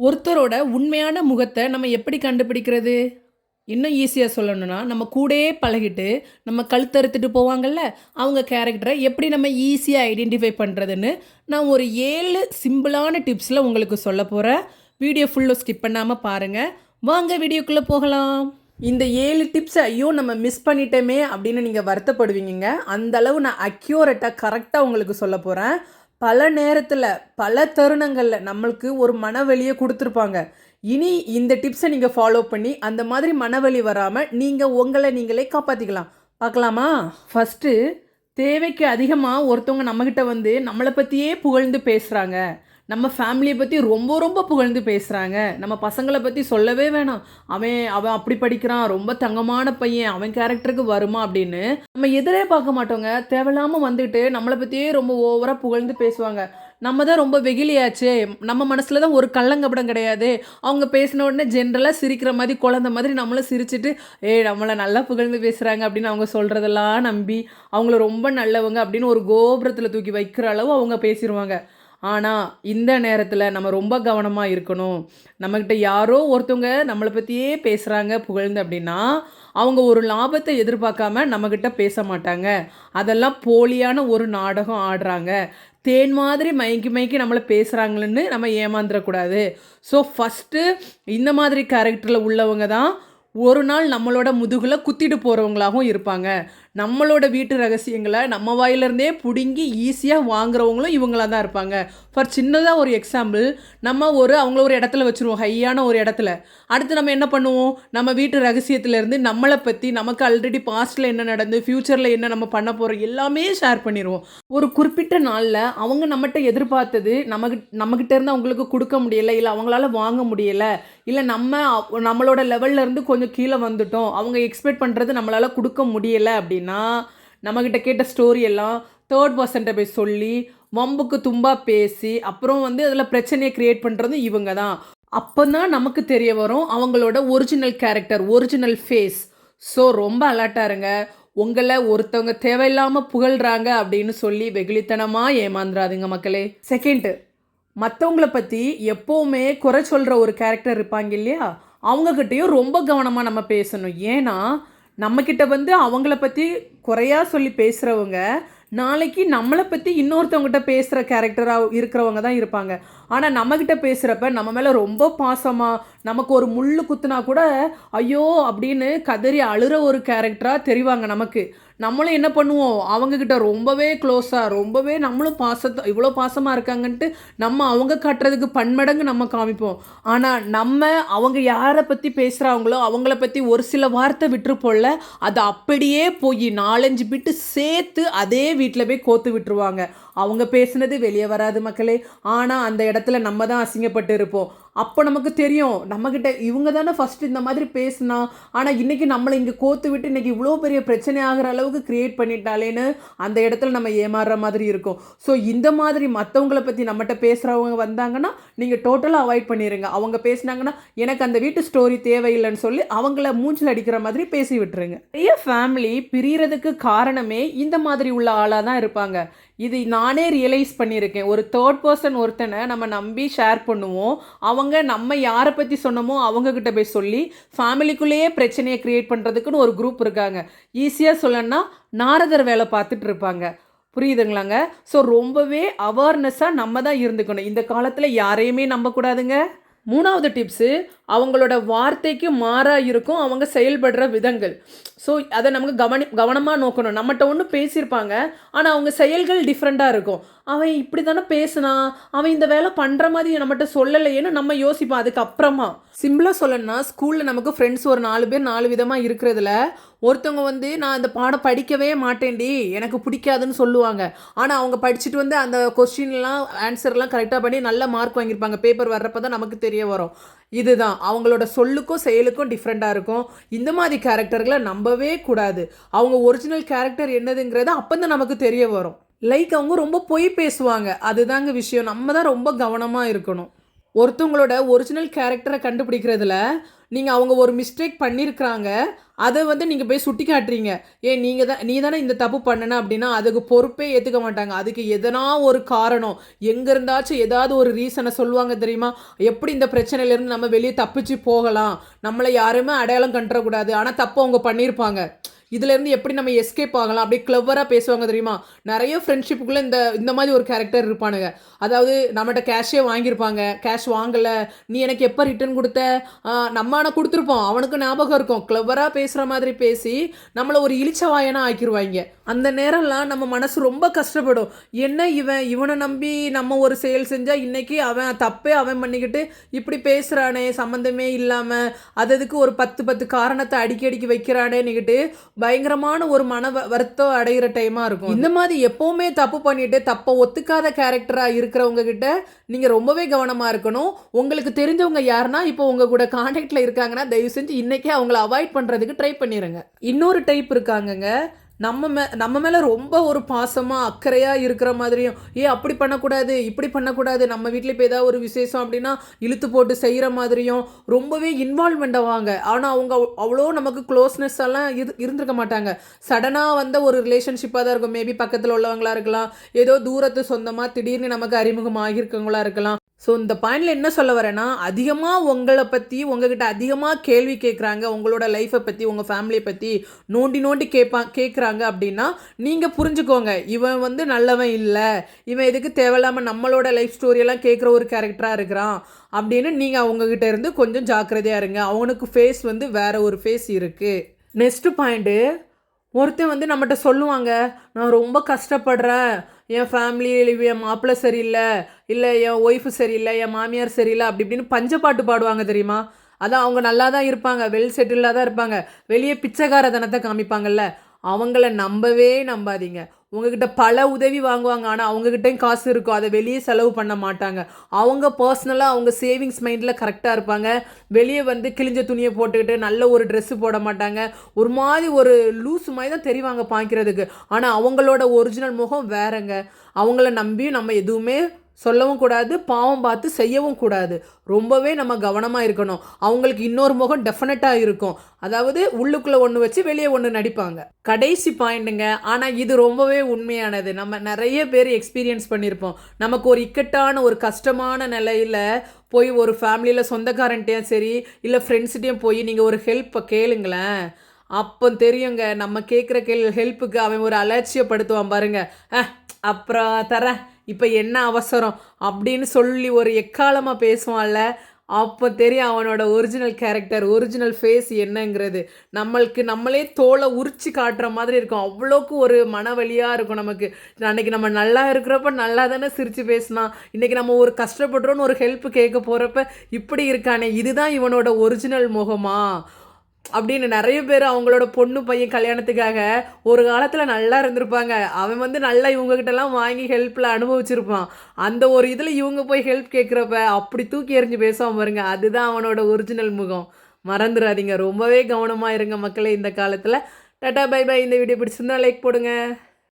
ஒருத்தரோட உண்மையான முகத்தை நம்ம எப்படி கண்டுபிடிக்கிறது? இன்னும் ஈஸியா சொல்லணும்னா, நம்ம கூடயே பழகிட்டு, நம்ம கழுத்தறுத்துட்டு போவாங்கல்ல, அவங்க கேரக்டர எப்படி நம்ம ஈஸியா ஐடென்டிஃபை பண்றதுன்னு, நான் ஒரு 7 சிம்பிளான டிப்ஸ்ல உங்களுக்கு சொல்லப் போறேன். வீடியோ ஃபுல்லும் ஸ்கிப் பண்ணாம பாருங்க. வாங்க வீடியோக்குள்ள போகலாம். இந்த 7 டிப்ஸ ஐயோ! நம்ம மிஸ் பண்ணிட்டோமே அப்படின்னு நீங்க வருத்தப்படுவீங்கங்க. அந்த அளவு நான் அக்யூரேட்டா கரெக்ட்டா உங்களுக்கு சொல்லப் போறேன். பல நேரத்துல, பல தருணங்கள்ல நம்மளுக்கு ஒரு மனவலிய குடுத்துருப்பாங்க. இனி இந்த டிப்ஸ நீங்க ஃபாலோ பண்ணி, அந்த மாதிரி மனவலி வராம நீங்க உங்கள நீங்களே காப்பாத்திக்கலாம். பார்க்கலாமா? ஃபர்ஸ்ட்டு தேவைக்கு அதிகமா ஒருத்தவங்க நம்மகிட்ட வந்து நம்மள பத்தியே புகழ்ந்து பேசுறாங்க. நம்ம ஃபேமிலிய பத்தி ரொம்ப ரொம்ப புகழ்ந்து பேசுறாங்க. நம்ம பசங்கள பத்தி சொல்லவே வேணாம். அவன் அப்படி படிக்கிறான், ரொம்ப தங்கமான பையன், அவன் கேரக்டருக்கு வருமா அப்படின்னு நம்ம எதிரே பார்க்க மாட்டோங்க. தேவையில்லாம வந்துட்டு நம்மள பத்தியே ரொம்ப ஓவரா புகழ்ந்து பேசுவாங்க. நம்ம தான் ரொம்ப வெகுளியாச்சே, நம்ம மனசுல தான் ஒரு கள்ளங்கபடம் கிடையாதே. அவங்க பேசின உடனே ஜென்ரலா சிரிக்கிற மாதிரி, குழந்தை மாதிரி நம்மளும் சிரிச்சுட்டு, ஏய் நம்மள நல்லா புகழ்ந்து பேசுறாங்க அப்படின்னு அவங்க சொல்றதெல்லாம் நம்பி, அவங்கள ரொம்ப நல்லவங்க அப்படின்னு ஒரு கோபுரத்துல தூக்கி வைக்கிற அளவு அவங்க பேசிருவாங்க. ஆனா, இந்த நேரத்துல நம்ம ரொம்ப கவனமா இருக்கணும். நம்மகிட்ட யாரோ ஒருத்தவங்க நம்மள பத்தியே பேசுறாங்க புகழ்ந்து அப்படின்னா, அவங்க ஒரு லாபத்த எதிர்பார்க்காம நம்மகிட்ட பேச மாட்டாங்க. அதெல்லாம் போலியான ஒரு நாடகம் ஆடுறாங்க. தேன் மாதிரி மயக்கி மயக்கி நம்மள பேசுறாங்கன்னு நம்ம ஏமாந்துறக்கூடாது. ஸோ ஃபர்ஸ்ட்டு இந்த மாதிரி கேரக்டர்ல உள்ளவங்க தான் ஒரு நாள் நம்மளோட முதுகுல குத்திட்டு போறவங்களாகவும் இருப்பாங்க. நம்மளோட வீட்டு ரகசியங்கள நம்ம வாயிலிருந்தே புடுங்கி ஈஸியா வாங்குறவங்களும் இவங்களா தான் இருப்பாங்க. ஃபார் சின்னதா ஒரு எக்ஸாம்பிள், நம்ம அவங்கள ஒரு இடத்துல வச்சுருவோம், ஹையான ஒரு இடத்துல. அடுத்து நம்ம என்ன பண்ணுவோம்? நம்ம வீட்டு ரகசியத்திலேருந்து நம்மள பத்தி, நமக்கு ஆல்ரெடி பாஸ்ட்ல என்ன நடந்து, ஃபியூச்சர்ல என்ன நம்ம பண்ண போறோம் எல்லாமே ஷேர் பண்ணிருவோம். ஒரு குறிப்பிட்ட நாள்ல அவங்க நம்மட்ட எதிர்பார்த்தது நம்மகிட்ட இருந்து அவங்களுக்கு குடுக்க முடியல, இல்ல அவங்களால வாங்க முடியல, இல்ல நம்மளோட லெவல்ல இருந்து கொஞ்சம் கீழ வந்துட்டோம். அவங்க எக்ஸ்பெக்ட் பண்றது நம்மளால குடுக்க முடியல அப்படின்னா, நம்மகிட்ட கேட்ட ஸ்டோரி எல்லாம் தேர்ட் பெர்சன்ட்ட போய் சொல்லி, வம்புக்கு தும்பா பேசி, அப்புறம் வந்து அதில பிரச்சனைய கிரியேட் பண்றது இவங்க தான். அப்பதான் நமக்கு தெரிய வரும் அவங்களோட original character, original face. So ரொம்ப அலர்ட்டா இருங்க. உங்கள ஒருத்தவங்க தேவையில்லாம புகழ்றாங்க அப்படின்னு சொல்லி வெகுளித்தனமா ஏமாந்துராதீங்க மக்களே. செகண்ட், மற்றவங்கள பற்றி எப்போவுமே குறை சொல்கிற ஒரு கேரக்டர் இருப்பாங்க இல்லையா, அவங்கக்கிட்டேயும் ரொம்ப கவனமாக நம்ம பேசணும். ஏன்னா நம்மக்கிட்ட வந்து அவங்கள பற்றி குறையா சொல்லி பேசுகிறவங்க நாளைக்கு நம்மளை பற்றி இன்னொருத்தவங்ககிட்ட பேசுகிற கேரக்டராக இருக்கிறவங்க தான் இருப்பாங்க. ஆனால் நம்மக்கிட்ட பேசுகிறப்ப நம்ம மேலே ரொம்ப பாசமாக, நமக்கு ஒரு முள் குத்துனா கூட ஐயோ அப்படின்னு கதறி அழுகிற ஒரு கேரக்டராக தெரிவாங்க நமக்கு. நம்மளும் என்ன பண்ணுவோம், அவங்கக்கிட்ட ரொம்பவே க்ளோஸாக, ரொம்பவே நம்மளும் இவ்வளோ பாசமாக இருக்காங்கன்ட்டு நம்ம அவங்க காட்டுறதுக்கு பன்மடங்கு நம்ம காமிப்போம். ஆனால் நம்ம அவங்க யாரை பற்றி பேசுகிறாங்களோ அவங்கள பற்றி ஒரு சில வார்த்தை விட்டுருப்போம்ல, அதை அப்படியே போய் 4-5 பிட்டு சேர்த்து அதே வீட்டில் போய் கோத்து விட்டுருவாங்க. அவங்க பேசுனது வெளியே வராது மக்களே. ஆனால் அந்த இடத்துல நம்ம தான் அசிங்கப்பட்டு இருப்போம். அப்போ நமக்கு தெரியும், நம்மக்கிட்ட இவங்க தானே ஃபஸ்ட்டு இந்த மாதிரி பேசுனா, ஆனால் இன்றைக்கி நம்மளை இங்கே கோத்து விட்டு இன்றைக்கி இவ்வளோ பெரிய பிரச்சனை ஆகிற அளவுக்கு க்ரியேட் பண்ணிட்டாலேன்னு அந்த இடத்துல நம்ம ஏமாறுற மாதிரி இருக்கும். ஸோ இந்த மாதிரி மற்றவங்கள பற்றி நம்மகிட்ட பேசுகிறவங்க வந்தாங்கன்னா நீங்கள் டோட்டலாக அவாய்ட் பண்ணிடுங்க. அவங்க பேசுனாங்கன்னா எனக்கு அந்த வீட்டு ஸ்டோரி தேவையில்லைன்னு சொல்லி அவங்கள மூஞ்சில் அடிக்கிற மாதிரி பேசி விட்டுருங்க. நிறைய ஃபேமிலி பிரியறதுக்கு காரணமே இந்த மாதிரி உள்ள ஆளாக தான் இருப்பாங்க. இது நானே ரியலைஸ் பண்ணியிருக்கேன். ஒரு தேர்ட் பர்சன் ஒருத்தனை நம்ம நம்பி ஷேர் பண்ணுவோம். அவங்க நம்ம யாரை பற்றி சொன்னோமோ அவங்கக்கிட்ட போய் சொல்லி ஃபேமிலிக்குள்ளேயே பிரச்சனையை க்ரியேட் பண்ணுறதுக்குன்னு ஒரு குரூப் இருக்காங்க. ஈஸியாக சொல்லணும்னா நாரதர் வேலை பார்த்துட்டு இருப்பாங்க. புரியுதுங்களாங்க? ஸோ ரொம்பவே அவேர்னஸாக நம்ம தான் இருந்துக்கணும். இந்த காலத்தில் யாரையுமே நம்பக்கூடாதுங்க. 3வது டிப்ஸு, அவங்களோட வார்த்தைக்கு மாறாக இருக்கும் அவங்க செயல்படுற விதங்கள். ஸோ அதை நமக்கு கவனமாக நோக்கணும். நம்மகிட்ட ஒன்று பேசியிருப்பாங்க, ஆனால் அவங்க செயல்கள் டிஃப்ரெண்ட்டாக இருக்கும். அவன் இப்படி தானே பேசுனான், அவன் இந்த வேலை பண்ணுற மாதிரி நம்மகிட்ட சொல்லலையேன்னு நம்ம யோசிப்போம் அதுக்கப்புறமா. சிம்பிளாக சொல்லணும்னா, ஸ்கூலில் நமக்கு ஃப்ரெண்ட்ஸ் ஒரு 4 பேர் 4 விதமாக இருக்கிறதுல ஒருத்தவங்க வந்து நான் இந்த பாடம் படிக்கவே மாட்டேன்டி, எனக்கு பிடிக்காதுன்னு சொல்லுவாங்க. ஆனால் அவங்க படிச்சுட்டு வந்து அந்த கொஸ்டின்லாம் ஆன்சர்லாம் கரெக்டாக பண்ணி நல்ல மார்க் வாங்கியிருப்பாங்க. பேப்பர் வர்றப்ப தான் நமக்கு தெரிய வரும். இதுதான் அவங்களோட சொல்லுக்கும் செயலுக்கும் டிஃப்ரெண்ட்டாக இருக்கும். இந்த மாதிரி கேரக்டர்களை நம்பவே கூடாது. அவங்க ஒரிஜினல் கேரக்டர் என்னதுங்கிறது அப்போ தான் நமக்கு தெரிய வரும். லைக் அவங்க ரொம்ப பொய் பேசுவாங்க, அதுதாங்க விஷயம். நம்ம தான் ரொம்ப கவனமாக இருக்கணும். ஒருத்தவங்களோட ஒரிஜினல் கேரக்டரை கண்டுபிடிக்கிறதுல நீங்கள் அவங்க ஒரு மிஸ்டேக் பண்ணியிருக்கிறாங்க, அதை வந்து நீங்கள் போய் சுட்டி காட்டுறீங்க. ஏன் நீ தானே இந்த தப்பு பண்ணன அப்படின்னா அதுக்கு பொறுப்பே ஏற்றுக்க மாட்டாங்க. அதுக்கு எதனா ஒரு காரணம் எங்கே இருந்தாச்சும் ஏதாவது ஒரு ரீசனை சொல்லுவாங்க தெரியுமா? எப்படி இந்த பிரச்சனையிலேருந்து நம்ம வெளியே தப்பிச்சு போகலாம், நம்மளை யாருமே அடையாளம் கண்டுறக்கூடாது, ஆனால் தப்பு அவங்க பண்ணியிருப்பாங்க, இதுலேருந்து எப்படி நம்ம எஸ்கேப் ஆகலாம், அப்படியே கிளவராக பேசுவாங்க தெரியுமா? நிறைய ஃப்ரெண்ட்ஷிப்புக்குள்ளே இந்த மாதிரி ஒரு கேரக்டர் இருப்பானுங்க. அதாவது நம்மகிட்ட கேஷே வாங்கியிருப்பாங்க, கேஷ் வாங்கலை, நீ எனக்கு எப்போ ரிட்டர்ன் கொடுத்த, நம்ம ஆனால் கொடுத்துருப்போம், அவனுக்கு ஞாபகம் இருக்கும், கிளவராக பேசுகிற மாதிரி பேசி நம்மளை ஒரு இளிச்சவாயனாக ஆக்கிடுவாங்க. அந்த நேரம்லாம் நம்ம மனசு ரொம்ப கஷ்டப்படும். என்ன இவனை நம்பி நம்ம ஒரு செயல் செஞ்சால் இன்றைக்கி அவன் தப்பே அவன் பண்ணிக்கிட்டு இப்படி பேசுகிறானே சம்மந்தமே இல்லாமல், அதுக்கு ஒரு 10 காரணத்தை அடிக்கடிக்கு வைக்கிறானேன்னுக்கிட்டு பயங்கரமான ஒரு மன வருத்தம் அடைகிற டைமாக இருக்கும். இந்த மாதிரி எப்போவுமே தப்பு பண்ணிட்டு தப்பை ஒத்துக்காத கேரக்டராக இருக்கிறவங்க கிட்ட நீங்கள் ரொம்பவே கவனமாக இருக்கணும். உங்களுக்கு தெரிஞ்சவங்க யாருன்னா இப்போ உங்கள் கூட கான்டாக்டில் இருக்காங்கன்னா தயவு செஞ்சு இன்றைக்கே அவங்கள அவாய்ட் பண்ணுறதுக்கு ட்ரை பண்ணிடுங்க. இன்னொரு டைப் இருக்காங்கங்க, நம்ம மேலே ரொம்ப ஒரு பாசமாக அக்கறையாக இருக்கிற மாதிரியும், அப்படி பண்ணக்கூடாது இப்படி பண்ணக்கூடாது, நம்ம வீட்டில் இப்போ ஏதாவது ஒரு விசேஷம் அப்படின்னா இழுத்து போட்டு செய்கிற மாதிரியும் ரொம்பவே இன்வால்வ்மெண்ட் ஆவாங்க. ஆனால் அவங்க அவ்வளோ நமக்கு க்ளோஸ்னஸ் எல்லாம் இருந்திருக்க மாட்டாங்க. சடனாக வந்த ஒரு ரிலேஷன்ஷிப்பாக தான் இருக்கும். மேபி பக்கத்தில் உள்ளவங்களாக இருக்கலாம், ஏதோ தூரத்து சொந்தமாக திடீர்னு நமக்கு அறிமுகமாகியிருக்கவங்களா இருக்கலாம். ஸோ இந்த பாயிண்டில் என்ன சொல்ல வரேன்னா, அதிகமாக உங்களை பற்றி உங்ககிட்ட அதிகமாக கேள்வி கேட்குறாங்க, உங்களோட லைஃப்பை பற்றி உங்கள் ஃபேமிலியை பற்றி நோண்டி கேட்குறாங்க அப்படின்னா நீங்கள் புரிஞ்சுக்கோங்க, இவன் வந்து நல்லவன் இல்லை, இவன் எதுக்கு தேவையில்லாமல் நம்மளோட லைஃப் ஸ்டோரியெல்லாம் கேட்குற ஒரு கேரக்டராக இருக்கிறான் அப்படின்னு நீங்கள் அவங்கக்கிட்ட இருந்து கொஞ்சம் ஜாக்கிரதையாக இருங்க. அவனுக்கு ஃபேஸ் வந்து வேறு ஒரு ஃபேஸ் இருக்குது. நெக்ஸ்ட்டு பாயிண்ட்டு, ஒருத்தன் வந்து நம்மகிட்ட சொல்லுவாங்க, நான் ரொம்ப கஷ்டப்படுறேன், என் ஃபேமிலி என் மாப்பிள்ளை சரியில்லை, இல்லை என் ஒய்ஃபு சரியில்லை, என் மாமியார் சரியில்லை, அப்படி இப்படின்னு பஞ்சப்பாட்டு பாடுவாங்க தெரியுமா? அதான் அவங்க நல்லா தான் இருப்பாங்க, வெல் செட்டில்டாக தான் இருப்பாங்க, வெளியே பிச்சைக்காரத்தனத்தை காமிப்பாங்கல்ல, அவங்கள நம்பவே நம்பாதீங்க. உங்ககிட்ட பல உதவி வாங்குவாங்க, ஆனால் அவங்ககிட்டையும் காசு இருக்கும், அதை வெளியே செலவு பண்ண மாட்டாங்க. அவங்க பர்சனலாக அவங்க சேவிங்ஸ் மைண்டில் கரெக்டாக இருப்பாங்க. வெளியே வந்து கிழிஞ்ச துணியை போட்டுக்கிட்டு நல்ல ஒரு ட்ரெஸ்ஸு போட மாட்டாங்க, ஒரு மாதிரி ஒரு லூஸு மாதிரி தான் தெரிவாங்க பார்க்கிறதுக்கு. ஆனால் அவங்களோட ஒரிஜினல் முகம் வேறங்க. அவங்கள நம்பி நம்ம எதுவுமே சொல்லவும் கூடாது, பாவம் பார்த்து செய்யவும் கூடாது. ரொம்பவே நம்ம கவனமாக இருக்கணும். அவங்களுக்கு இன்னொரு முகம் டெஃபினட்டாக இருக்கும், அதாவது உள்ளுக்குள்ளே ஒன்று வச்சு வெளியே ஒன்று நடிப்பாங்க. கடைசி பாயிண்ட்டுங்க, ஆனால் இது ரொம்பவே உண்மையானது, நம்ம நிறைய பேர் எக்ஸ்பீரியன்ஸ் பண்ணியிருப்போம். நமக்கு ஒரு இக்கட்டான ஒரு கஷ்டமான நிலையில் போய் ஒரு ஃபேமிலியில் சொந்தக்காரன்ட்டையும் சரி இல்லை ஃப்ரெண்ட்ஸ்கிட்டையும் போய் நீங்கள் ஒரு ஹெல்ப்பை கேளுங்களேன், அப்போ தெரியுங்க நம்ம கேட்குற ஹெல்ப்புக்கு அவன் ஒரு அலட்சியப்படுத்துவான் பாருங்க, அப்புறம் தரேன், இப்போ என்ன அவசரம் அப்படின்னு சொல்லி ஒரு எக்காலமாக பேசுவான்ல, அப்போ தெரியும் அவனோட ஒரிஜினல் கேரக்டர், ஒரிஜினல் ஃபேஸ் என்னங்கிறது. நம்மளே தோலை உரிச்சு காட்டுற மாதிரி இருக்கும், அவ்வளோக்கு ஒரு மனவலியாக இருக்கும் நமக்கு. அன்றைக்கி நம்ம நல்லா இருக்கிறப்ப நல்லா தானே சிரித்து பேசினா, இன்றைக்கி நம்ம ஒரு கஷ்டப்படுறோன்னு ஒரு ஹெல்ப் கேட்க போகிறப்ப இப்படி இருக்கானே, இதுதான் இவனோட ஒரிஜினல் முகமா அப்படின்னு நிறைய பேர் அவங்களோட பொண்ணு பையன் கல்யாணத்துக்காக ஒரு காலத்தில் நல்லா இருந்திருப்பாங்க, அவன் வந்து நல்லா இவங்ககிட்டலாம் வாங்கி ஹெல்ப்பில் அனுபவிச்சிருப்பான். அந்த ஒரு இதில் இவங்க போய் ஹெல்ப் கேட்குறப்ப அப்படி தூக்கி எறிஞ்சு பேசாமல் பாருங்க, அதுதான் அவனோட ஒரிஜினல் முகம். மறந்துடாதீங்க, ரொம்பவே கவனமாக இருங்க மக்களே இந்த காலத்தில். Tata bye bye. இந்த வீடியோ பிடிச்சிருந்தா லைக் போடுங்க.